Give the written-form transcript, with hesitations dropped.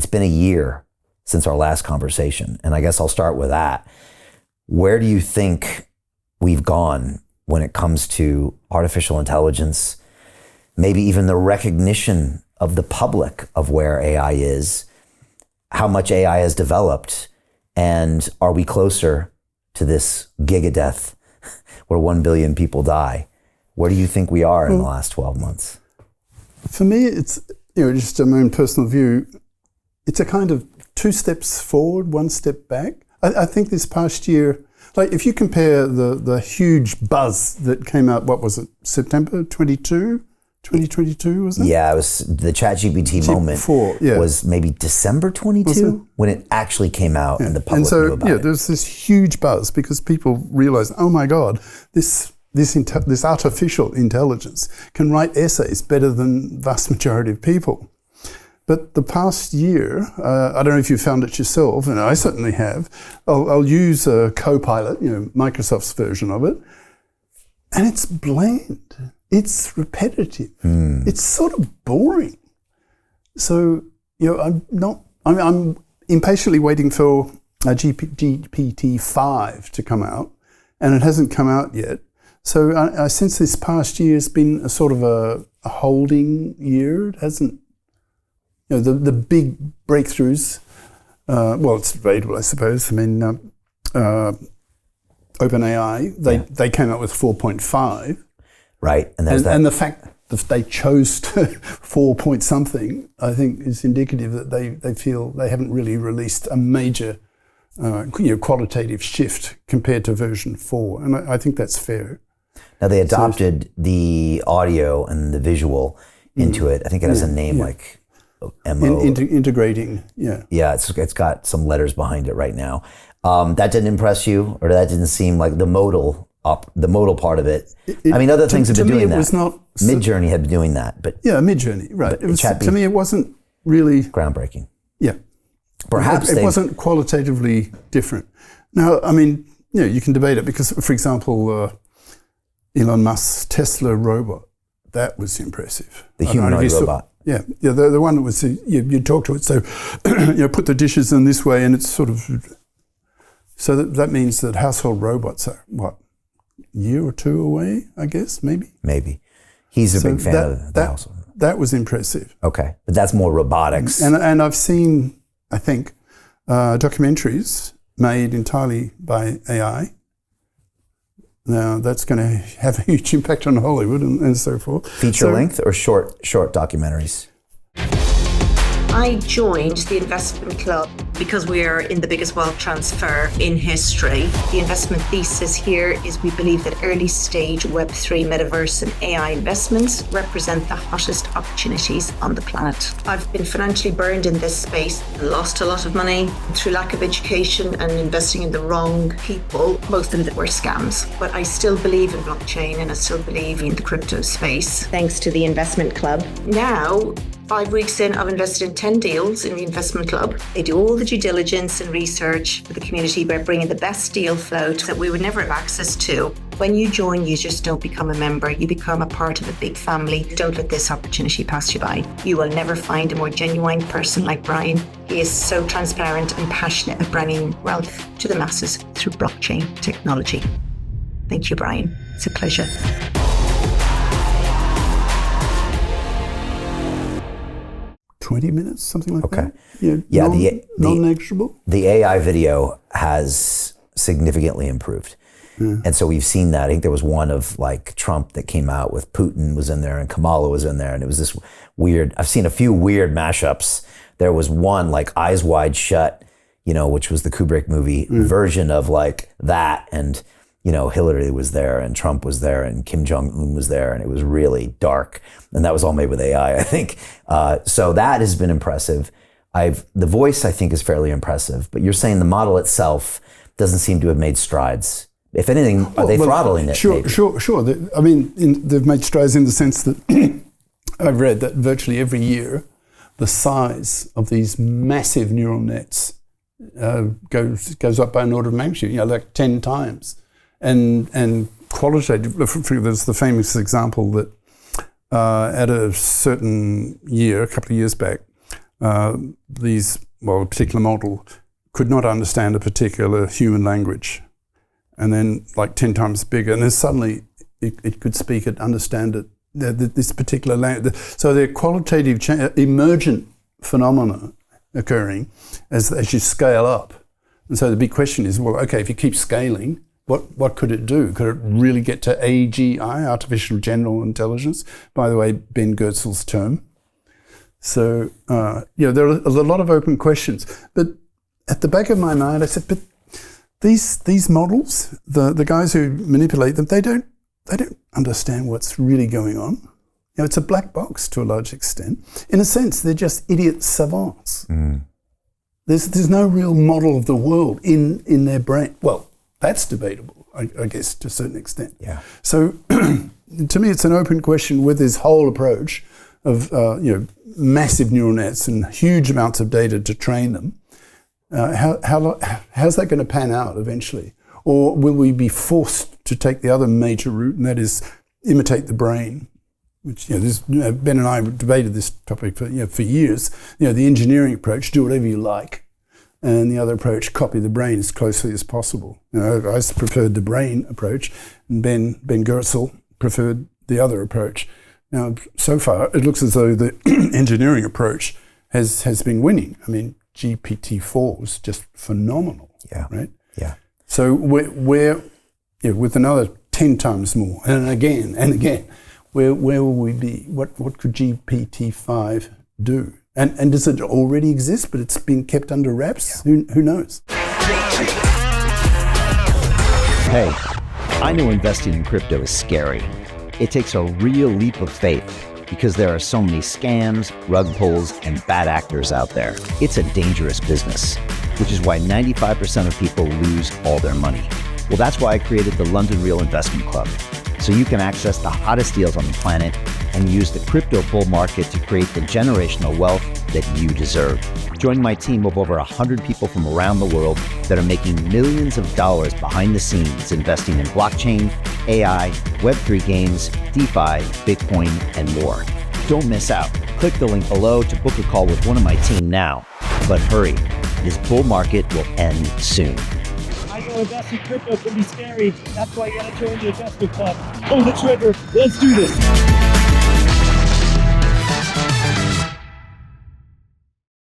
it's been a year since our last conversation, and I guess I'll start with that. Where do you think we've gone when it comes to artificial intelligence, maybe even the recognition of the public of where AI is, how much AI has developed, and are we closer to this gigadeath where 1 billion people die? Where do you think we are in the last 12 months? For me, it's, just my own personal view, it's a kind of 2 steps forward, 1 step back. I think this past year, like if you compare the huge buzz that came out, what was it, September 2022, was it? Yeah, it was the ChatGPT moment was maybe December 22 when it actually came out and the public knew about it. There's this huge buzz because people realized, oh my God, this artificial intelligence can write essays better than vast majority of people. But the past year, I don't know if you found it yourself, and I certainly have. I'll use a Copilot, Microsoft's version of it, and it's bland. It's repetitive. It's sort of boring. So, I'm impatiently waiting for GPT-5 to come out, and it hasn't come out yet. So I sense this past year has been a sort of a holding year. It hasn't, the big breakthroughs, it's debatable, I suppose. I mean, OpenAI, they came out with 4.5. Right. And the fact that they chose to 4 point something, I think is indicative that they feel they haven't really released a major qualitative shift compared to version 4. And I think that's fair. Now they adopted the audio and the visual into it. I think it has a name like MO. Integrating, Yeah, it's got some letters behind it right now. That didn't impress you, or that didn't seem like the modal part of it? Other things have been doing that. Was not Midjourney had been doing that, but Midjourney, right? To me, it wasn't really groundbreaking. Yeah, perhaps it wasn't qualitatively different. Now, you can debate it because, for example, Elon Musk's Tesla robot, that was impressive. The humanoid robot. The one that was you talk to it, so put the dishes in this way, and it's sort of. So that means that household robots are a year or 2 away, I guess, maybe. Maybe. He's a big fan of the household. That was impressive. Okay, but that's more robotics. And I've seen, I think, documentaries made entirely by AI. Now, that's going to have a huge impact on Hollywood and so forth. Feature length or short documentaries? I joined the investment club because we are in the biggest wealth transfer in history. The investment thesis here is we believe that early stage Web3, metaverse and AI investments represent the hottest opportunities on the planet. I've been financially burned in this space, lost a lot of money through lack of education and investing in the wrong people, most of them were scams. But I still believe in blockchain and I still believe in the crypto space. Thanks to the investment club. Now, 5 weeks in, I've invested in 10 deals in the investment club. They do all the due diligence and research for the community by bringing the best deal flow that we would never have access to. When you join, you just don't become a member. You become a part of a big family. Don't let this opportunity pass you by. You will never find a more genuine person like Brian. He is so transparent and passionate at bringing wealth to the masses through blockchain technology. Thank you, Brian. It's a pleasure. 20 minutes, something like that. Non-negotiable. The AI video has significantly improved. And so we've seen that. I think there was one of like Trump that came out with Putin was in there and Kamala was in there. And it was this weird, I've seen a few weird mashups. There was one like Eyes Wide Shut, which was the Kubrick movie version of like that. And, Hillary was there and Trump was there and Kim Jong-un was there. And it was really dark. And that was all made with AI, I think. So that has been impressive. The voice, I think, is fairly impressive. But you're saying the model itself doesn't seem to have made strides. If anything, are they throttling it? Sure. They've made strides in the sense that I've read that virtually every year, the size of these massive neural nets goes up by an order of magnitude, like 10 times. And qualitative, there's the famous example that at a certain year, a couple of years back, a particular model could not understand a particular human language, and then like 10 times bigger, and then suddenly it could speak it, understand it, this particular language. So there are qualitative, emergent phenomena occurring as you scale up. And so the big question is, well, okay, if you keep scaling, what could it do? Could it really get to AGI, artificial general intelligence? By the way, Ben Goertzel's term. So, there are a lot of open questions. But at the back of my mind, I said, but these models, the guys who manipulate them, they don't understand what's really going on. It's a black box to a large extent. In a sense, they're just idiot savants. Mm. There's no real model of the world in their brain. Well, that's debatable, I guess, to a certain extent. Yeah. So, to me, it's an open question with this whole approach of massive neural nets and huge amounts of data to train them. How's that going to pan out eventually? Or will we be forced to take the other major route, and that is imitate the brain? Which Ben and I debated this topic for years. The engineering approach, do whatever you like, and the other approach, copy the brain as closely as possible. I preferred the brain approach, and Ben Goertzel preferred the other approach. Now, so far, it looks as though the engineering approach has been winning. I mean, GPT-4 was just phenomenal. Yeah. Right. Yeah. So we're with another 10 times more, and again and again. Where will we be? What could GPT-5 do? And does it already exist, but it's been kept under wraps? Yeah. Who knows? Hey, I know investing in crypto is scary. It takes a real leap of faith because there are so many scams, rug pulls, and bad actors out there. It's a dangerous business, which is why 95% of people lose all their money. Well, that's why I created the London Real Investment Club, so you can access the hottest deals on the planet and use the crypto bull market to create the generational wealth that you deserve. Join my team of over 100 people from around the world that are making millions of dollars behind the scenes investing in blockchain, AI, Web3 games, DeFi, Bitcoin, and more. Don't miss out. Click the link below to book a call with one of my team now. But hurry, this bull market will end soon. I know investing in crypto can be scary. That's why you gotta join the investment club. Pull the trigger. Let's do this.